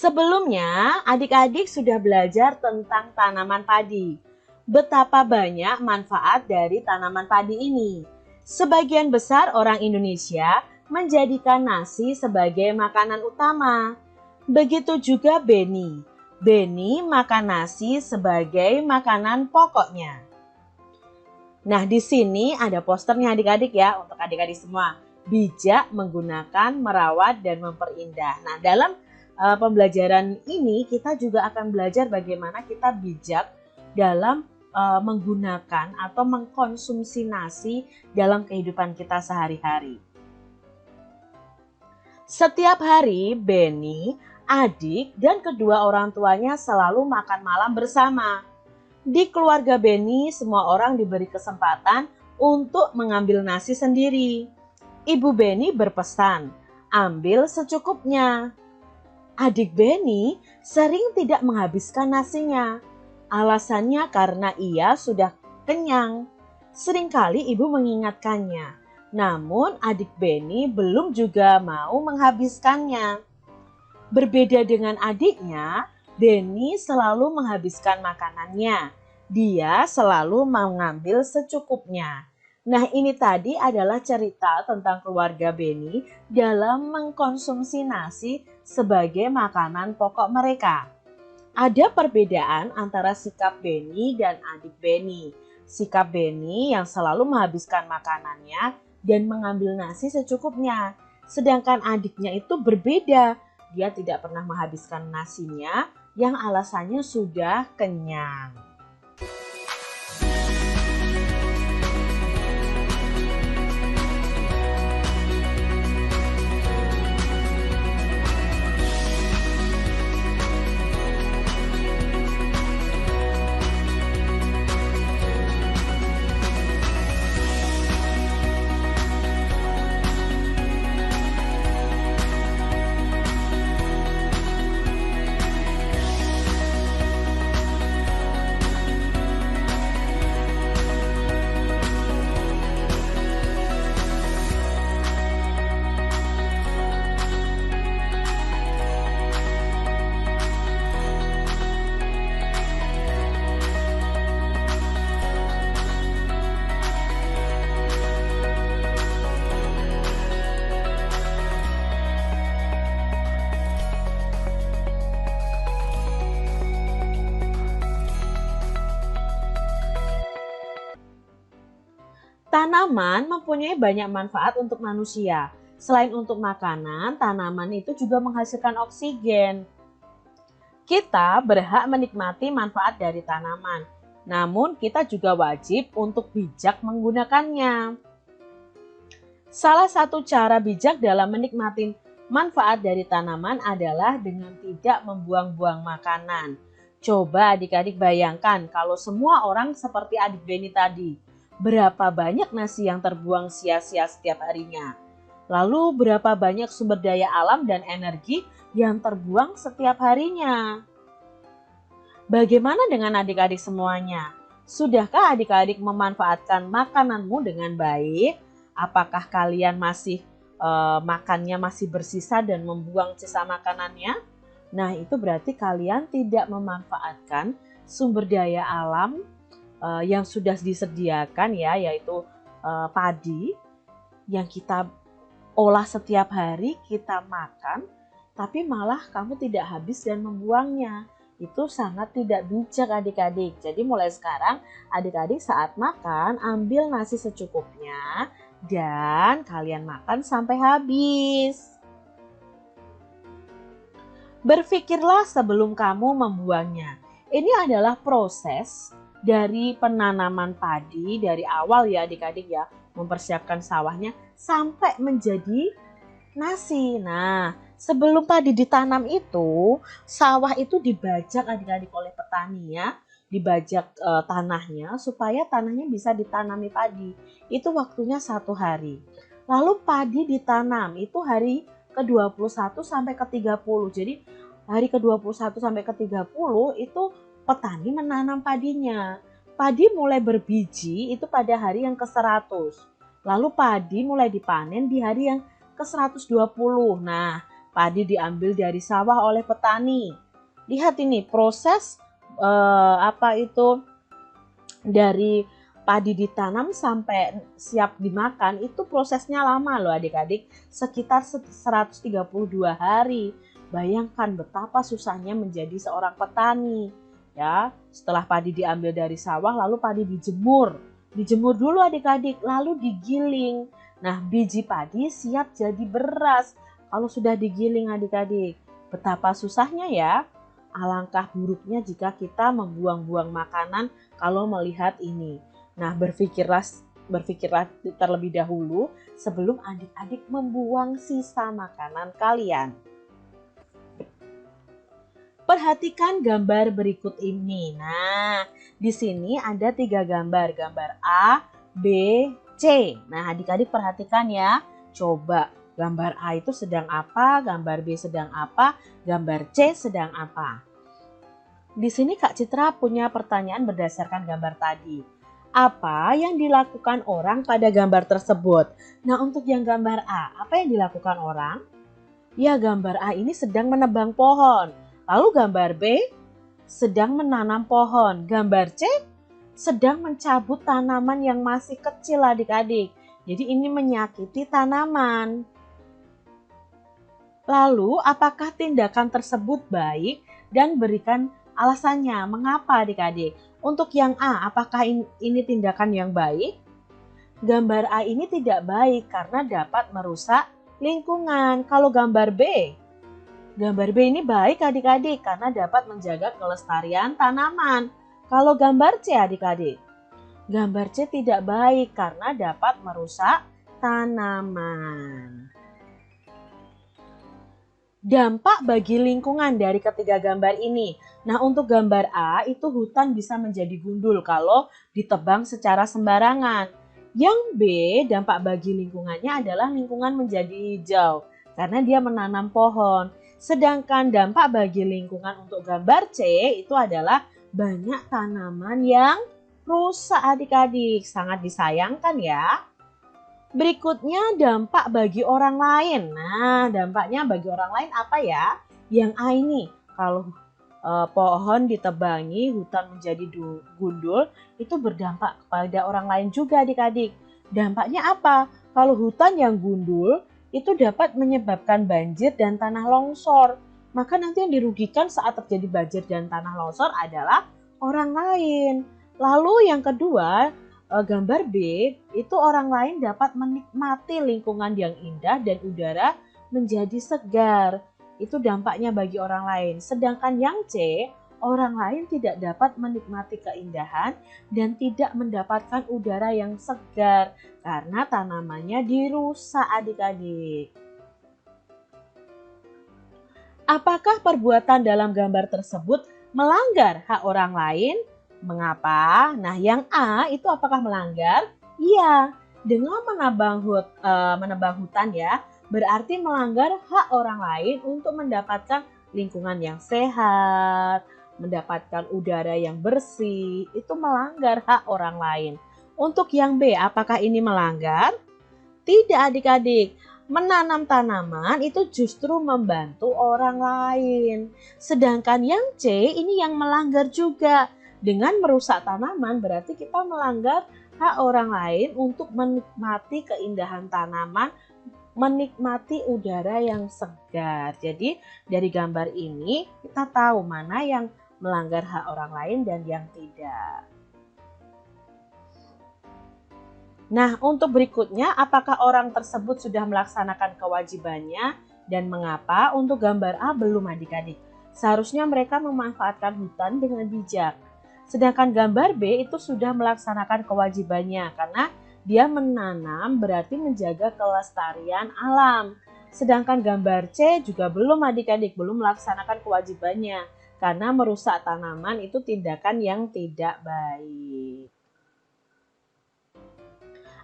Sebelumnya, adik-adik sudah belajar tentang tanaman padi. Betapa banyak manfaat dari tanaman padi ini. Sebagian besar orang Indonesia menjadikan nasi sebagai makanan utama. Begitu juga Beni. Beni makan nasi sebagai makanan pokoknya. Nah, di sini ada posternya adik-adik ya, untuk adik-adik semua. Bijak menggunakan, merawat, dan memperindah. Nah, dalam pembelajaran ini kita juga akan belajar bagaimana kita bijak dalam menggunakan atau mengkonsumsi nasi dalam kehidupan kita sehari-hari. Setiap hari, Beni, adik, dan kedua orang tuanya selalu makan malam bersama. Di keluarga Beni, semua orang diberi kesempatan untuk mengambil nasi sendiri. Ibu Beni berpesan, ambil secukupnya. Adik Beni sering tidak menghabiskan nasinya. Alasannya karena ia sudah kenyang. Seringkali ibu mengingatkannya. Namun adik Beni belum juga mau menghabiskannya. Berbeda dengan adiknya, Beni selalu menghabiskan makanannya. Dia selalu mengambil secukupnya. Nah, ini tadi adalah cerita tentang keluarga Beni dalam mengkonsumsi nasi sebagai makanan pokok mereka. Ada perbedaan antara sikap Beni dan adik Beni. Sikap Beni yang selalu menghabiskan makanannya dan mengambil nasi secukupnya. Sedangkan adiknya itu berbeda. Dia tidak pernah menghabiskan nasinya yang alasannya sudah kenyang. Tanaman mempunyai banyak manfaat untuk manusia. Selain untuk makanan, tanaman itu juga menghasilkan oksigen. Kita berhak menikmati manfaat dari tanaman, namun kita juga wajib untuk bijak menggunakannya. Salah satu cara bijak dalam menikmati manfaat dari tanaman adalah dengan tidak membuang-buang makanan. Coba adik-adik bayangkan kalau semua orang seperti adik Beni tadi. Berapa banyak nasi yang terbuang sia-sia setiap harinya? Lalu berapa banyak sumber daya alam dan energi yang terbuang setiap harinya? Bagaimana dengan adik-adik semuanya? Sudahkah adik-adik memanfaatkan makananmu dengan baik? Apakah kalian masih makannya masih bersisa dan membuang sisa makanannya? Nah, itu berarti kalian tidak memanfaatkan sumber daya alam yang sudah disediakan ya, yaitu padi yang kita olah setiap hari, kita makan, tapi malah kamu tidak habis dan membuangnya. Itu sangat tidak bijak adik-adik. Jadi mulai sekarang adik-adik saat makan ambil nasi secukupnya dan kalian makan sampai habis. Berpikirlah sebelum kamu membuangnya. Ini adalah proses dari penanaman padi dari awal ya adik-adik ya, mempersiapkan sawahnya sampai menjadi nasi. Nah, sebelum padi ditanam itu, sawah itu dibajak adik-adik oleh petani ya, dibajak tanahnya supaya tanahnya bisa ditanami padi. Itu waktunya 1 hari. Lalu padi ditanam itu hari ke-21 sampai ke-30. Jadi hari ke-21 sampai ke-30 itu petani menanam padinya. Padi mulai berbiji itu pada hari yang ke-100. Lalu padi mulai dipanen di hari yang ke-120. Nah, padi diambil dari sawah oleh petani. Lihat ini proses dari padi ditanam sampai siap dimakan itu prosesnya lama loh adik-adik, sekitar 132 hari. Bayangkan betapa susahnya menjadi seorang petani. Ya, setelah padi diambil dari sawah lalu padi dijemur. Dijemur dulu adik-adik, lalu digiling. Nah, biji padi siap jadi beras kalau sudah digiling adik-adik. Betapa susahnya ya. Alangkah buruknya jika kita membuang-buang makanan kalau melihat ini. Nah, berpikirlah terlebih dahulu sebelum adik-adik membuang sisa makanan kalian. Perhatikan gambar berikut ini. Nah, di sini ada 3 gambar. Gambar A, B, C. Nah, adik-adik perhatikan ya. Coba gambar A itu sedang apa, gambar B sedang apa, gambar C sedang apa. Di sini Kak Citra punya pertanyaan berdasarkan gambar tadi. Apa yang dilakukan orang pada gambar tersebut? Nah, untuk yang gambar A, apa yang dilakukan orang? Ya, gambar A ini sedang menebang pohon. Lalu gambar B sedang menanam pohon. Gambar C sedang mencabut tanaman yang masih kecil adik-adik. Jadi ini menyakiti tanaman. Lalu apakah tindakan tersebut baik dan berikan alasannya? Mengapa adik-adik? Untuk yang A, apakah ini tindakan yang baik? Gambar A ini tidak baik karena dapat merusak lingkungan. Kalau gambar B ini baik adik-adik karena dapat menjaga kelestarian tanaman. Kalau gambar C adik-adik, gambar C tidak baik karena dapat merusak tanaman. Dampak bagi lingkungan dari ketiga gambar ini. Nah, untuk gambar A itu hutan bisa menjadi gundul kalau ditebang secara sembarangan. Yang B, dampak bagi lingkungannya adalah lingkungan menjadi hijau karena dia menanam pohon. Sedangkan dampak bagi lingkungan untuk gambar C itu adalah banyak tanaman yang rusak adik-adik. Sangat disayangkan ya. Berikutnya dampak bagi orang lain. Nah, dampaknya bagi orang lain apa ya? Yang A ini, kalau pohon ditebangi, hutan menjadi gundul, itu berdampak kepada orang lain juga adik-adik. Dampaknya apa? Kalau hutan yang gundul, itu dapat menyebabkan banjir dan tanah longsor. Maka nanti yang dirugikan saat terjadi banjir dan tanah longsor adalah orang lain. Lalu yang kedua, gambar B, itu orang lain dapat menikmati lingkungan yang indah dan udara menjadi segar. Itu dampaknya bagi orang lain. Sedangkan yang C, orang lain tidak dapat menikmati keindahan dan tidak mendapatkan udara yang segar karena tanamannya dirusak adik-adik. Apakah perbuatan dalam gambar tersebut melanggar hak orang lain? Mengapa? Nah, yang A itu apakah melanggar? Iya, dengan menebang hutan ya, berarti melanggar hak orang lain untuk mendapatkan lingkungan yang sehat, mendapatkan udara yang bersih, itu melanggar hak orang lain. Untuk yang B, apakah ini melanggar? Tidak adik-adik, menanam tanaman itu justru membantu orang lain. Sedangkan yang C ini yang melanggar juga. Dengan merusak tanaman berarti kita melanggar hak orang lain untuk menikmati keindahan tanaman, menikmati udara yang segar. Jadi dari gambar ini kita tahu mana yang melanggar hak orang lain dan yang tidak. Nah, untuk berikutnya, apakah orang tersebut sudah melaksanakan kewajibannya dan mengapa? Untuk gambar A belum adik-adik. Seharusnya mereka memanfaatkan hutan dengan bijak. Sedangkan gambar B itu sudah melaksanakan kewajibannya karena dia menanam berarti menjaga kelestarian alam. Sedangkan gambar C juga belum adik-adik, belum melaksanakan kewajibannya karena merusak tanaman itu tindakan yang tidak baik.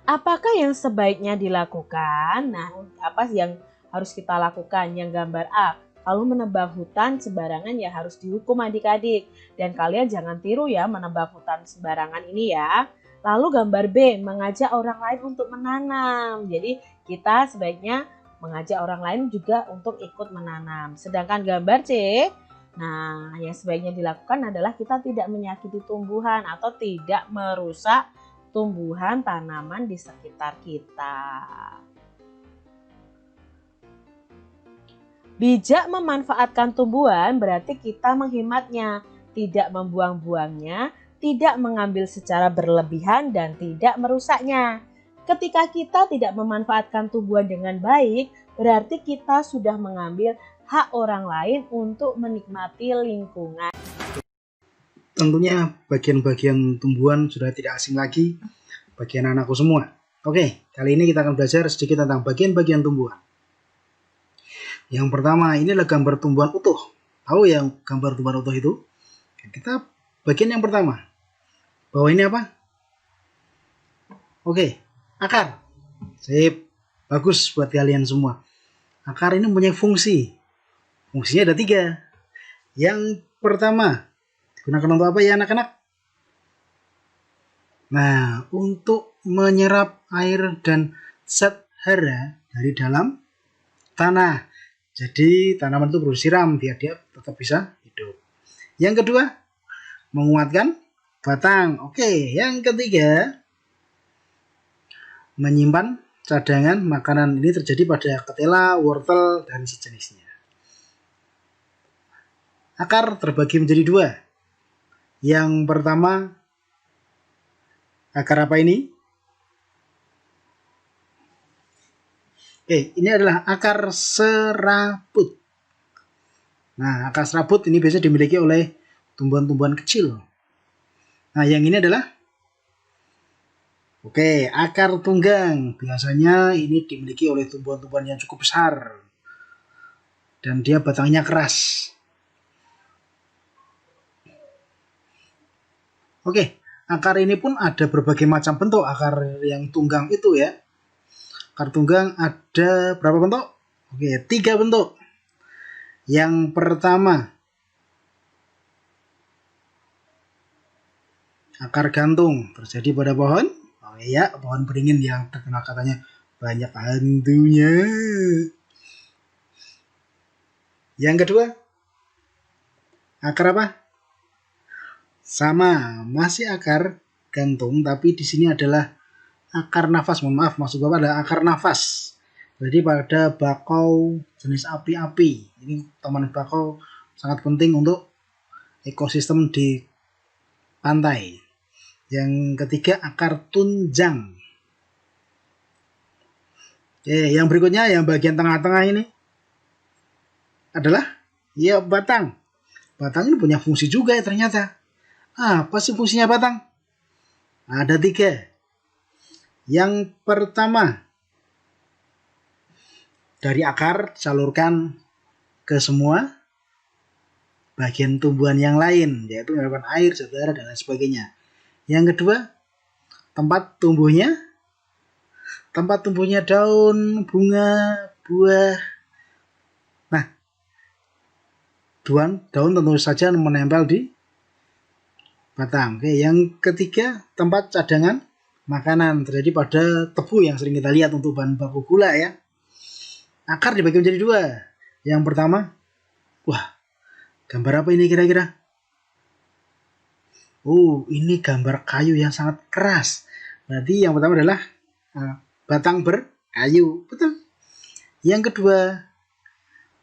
Apakah yang sebaiknya dilakukan? Nah, apa yang harus kita lakukan? Yang gambar A, kalau menebang hutan sembarangan ya harus dihukum adik-adik. Dan kalian jangan tiru ya menebang hutan sembarangan ini ya. Lalu gambar B, mengajak orang lain untuk menanam. Jadi kita sebaiknya mengajak orang lain juga untuk ikut menanam. Sedangkan gambar C, nah yang sebaiknya dilakukan adalah kita tidak menyakiti tumbuhan atau tidak merusak tumbuhan tanaman di sekitar kita. Bijak memanfaatkan tumbuhan berarti kita menghematnya, tidak membuang-buangnya, tidak mengambil secara berlebihan dan tidak merusaknya. Ketika kita tidak memanfaatkan tumbuhan dengan baik, berarti kita sudah mengambil hak orang lain untuk menikmati lingkungan. Tentunya bagian-bagian tumbuhan sudah tidak asing lagi bagi anak-anakku semua. Oke, kali ini kita akan belajar sedikit tentang bagian-bagian tumbuhan. Yang pertama, ini adalah gambar tumbuhan utuh. Tahu yang gambar tumbuhan utuh itu? Kita bagian yang pertama. Bawah ini apa? Oke, akar. Sip, bagus buat kalian semua. Akar ini punya fungsi. Fungsinya ada 3. Yang pertama, digunakan untuk apa ya anak-anak? Nah, untuk menyerap air dan zat hara dari dalam tanah. Jadi tanaman itu perlu siram biar dia tetap bisa hidup. Yang kedua, menguatkan batang. Oke, yang ketiga, menyimpan cadangan makanan. Ini terjadi pada ketela, wortel, dan sejenisnya. Akar terbagi menjadi 2. Yang pertama, akar apa ini? Ini adalah akar serabut. Nah, akar serabut ini biasanya dimiliki oleh tumbuhan-tumbuhan kecil. Nah, yang ini adalah akar tunggang. Biasanya ini dimiliki oleh tumbuhan-tumbuhan yang cukup besar. Dan dia batangnya keras. Akar ini pun ada berbagai macam bentuk akar yang tunggang itu ya. Akar tunggang ada berapa bentuk? 3 bentuk. Yang pertama, akar gantung terjadi pada pohon. Pohon beringin yang terkenal katanya banyak hantunya. Yang kedua, akar apa? Sama, masih akar gantung, tapi di sini adalah akar nafas. Mohon maaf, maksud Bapak adalah akar nafas. Jadi pada bakau jenis api-api. Ini tanaman bakau sangat penting untuk ekosistem di pantai. Yang ketiga, akar tunjang. Yang berikutnya, yang bagian tengah-tengah ini adalah batang. Batang ini punya fungsi juga ya ternyata. Apa sih fungsinya batang? Ada 3. Yang pertama, dari akar salurkan ke semua bagian tumbuhan yang lain, yaitu menyerap air, zat hara, dan lain sebagainya. Yang kedua, tempat tumbuhnya daun, bunga, buah. Nah, daun tentu saja menempel di batang. Yang ketiga, tempat cadangan makanan terjadi pada tebu yang sering kita lihat untuk bahan baku gula ya. Akar dibagi menjadi 2. Yang pertama, gambar apa ini kira-kira? Ini gambar kayu yang sangat keras. Berarti yang pertama adalah batang berkayu. Betul. Yang kedua,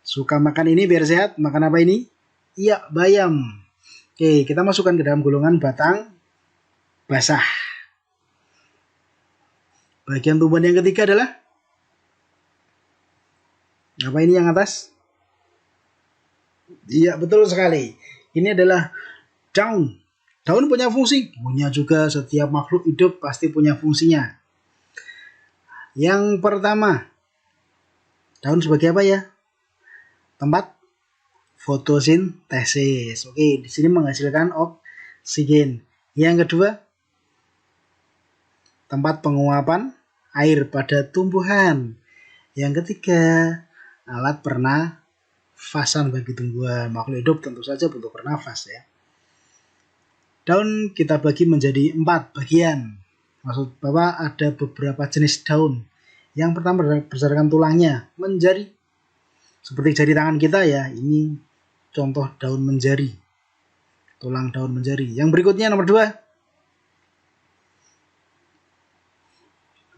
suka makan ini biar sehat. Makan apa ini? Iya, bayam. Kita masukkan ke dalam golongan batang basah. Bagian tumbuhan yang ketiga adalah apa ini yang atas? Iya, betul sekali. Ini adalah daun. Daun punya fungsi. Punya juga, setiap makhluk hidup pasti punya fungsinya. Yang pertama, daun sebagai apa ya? Tempat fotosintesis. Di sini menghasilkan oksigen. Yang kedua, tempat penguapan air pada tumbuhan. Yang ketiga, alat pernafasan bagi tumbuhan. Makhluk hidup tentu saja butuh bernafas ya. Daun kita bagi menjadi 4 bagian. Maksud Bapak ada beberapa jenis daun. Yang pertama berdasarkan tulangnya, menjari. Seperti jari tangan kita ya, ini contoh daun menjari. Tulang daun menjari. Yang berikutnya nomor 2.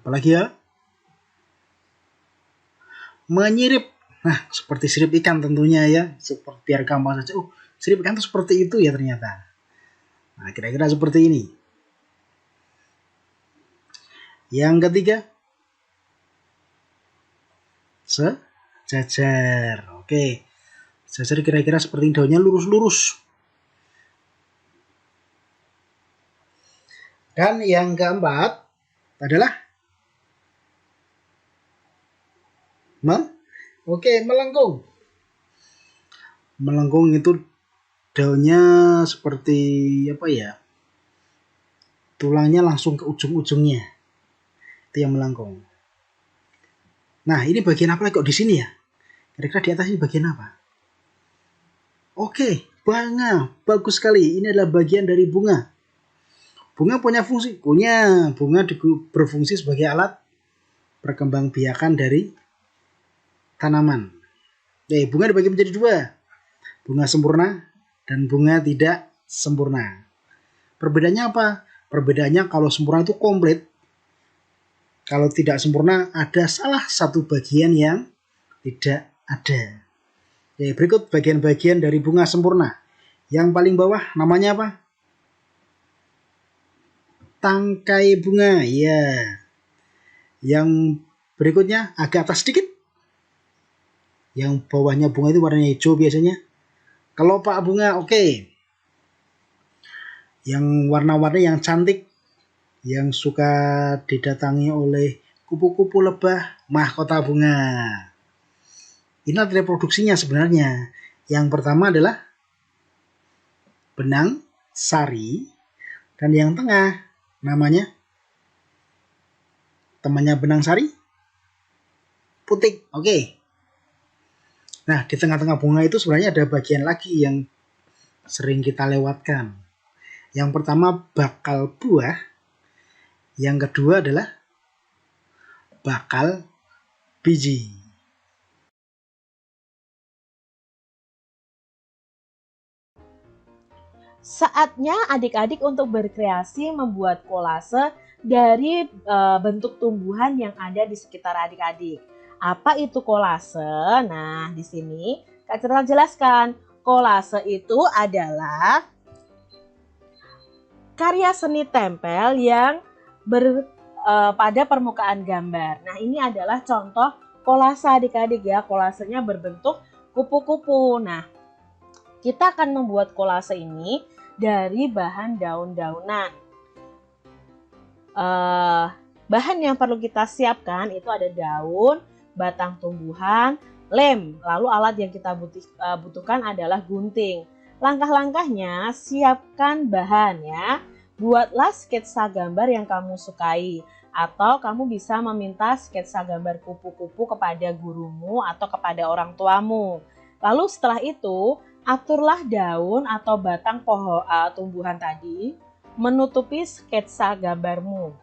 Apalagi ya? Menyirip. Nah, seperti sirip ikan tentunya ya. Seperti biar gampang saja. Oh, sirip ikan itu seperti itu ya ternyata. Nah, kira-kira seperti ini. Yang ketiga, sejajar. Oke, sejajar kira-kira seperti daunnya lurus-lurus. Dan yang keempat adalah melengkung. Melengkung itu daunnya seperti apa ya? Tulangnya langsung ke ujung-ujungnya. Itu yang melengkung. Nah, ini bagian apa kok di sini ya? Kira-kira di atas ini bagian apa? Oke, bunga. Bagus sekali. Ini adalah bagian dari bunga. Bunga punya fungsi. Bunga berfungsi sebagai alat perkembangbiakan dari tanaman. Bunga dibagi menjadi 2. Bunga sempurna dan bunga tidak sempurna. Perbedaannya apa? Perbedaannya kalau sempurna itu komplit. Kalau tidak sempurna ada salah satu bagian yang tidak ada. Berikut bagian-bagian dari bunga sempurna. Yang paling bawah namanya apa? Tangkai bunga. Ya. Yang berikutnya agak atas sedikit. Yang bawahnya bunga itu warnanya hijau biasanya. Kelopak bunga, oke. Yang warna-warni yang cantik, yang suka didatangi oleh kupu-kupu lebah, mahkota bunga. Ini adalah reproduksinya sebenarnya. Yang pertama adalah benang sari, dan yang tengah namanya temannya benang sari, putik. Oke. Nah, di tengah-tengah bunga itu sebenarnya ada bagian lagi yang sering kita lewatkan. Yang pertama bakal buah, yang kedua adalah bakal biji. Saatnya adik-adik untuk berkreasi membuat kolase dari bentuk tumbuhan yang ada di sekitar adik-adik. Apa itu kolase? Nah, di sini Kak Citra jelaskan. Kolase itu adalah karya seni tempel yang pada permukaan gambar. Nah, ini adalah contoh kolase adik-adik ya. Kolasenya berbentuk kupu-kupu. Nah, kita akan membuat kolase ini dari bahan daun-daunan. Bahan yang perlu kita siapkan itu ada daun, batang tumbuhan, lem. Lalu alat yang kita butuhkan adalah gunting. Langkah-langkahnya, siapkan bahan ya. Buatlah sketsa gambar yang kamu sukai. Atau kamu bisa meminta sketsa gambar kupu-kupu kepada gurumu atau kepada orang tuamu. Lalu setelah itu, aturlah daun atau batang pohon tumbuhan tadi menutupi sketsa gambarmu.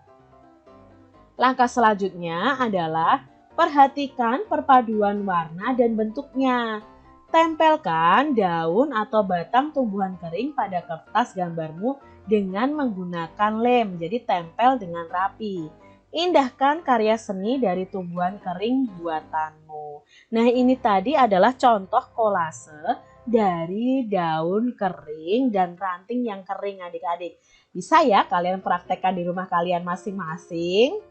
Langkah selanjutnya adalah perhatikan perpaduan warna dan bentuknya. Tempelkan daun atau batang tumbuhan kering pada kertas gambarmu dengan menggunakan lem. Jadi tempel dengan rapi. Indahkan karya seni dari tumbuhan kering buatanmu. Nah, ini tadi adalah contoh kolase dari daun kering dan ranting yang kering adik-adik. Bisa ya kalian praktekkan di rumah kalian masing-masing.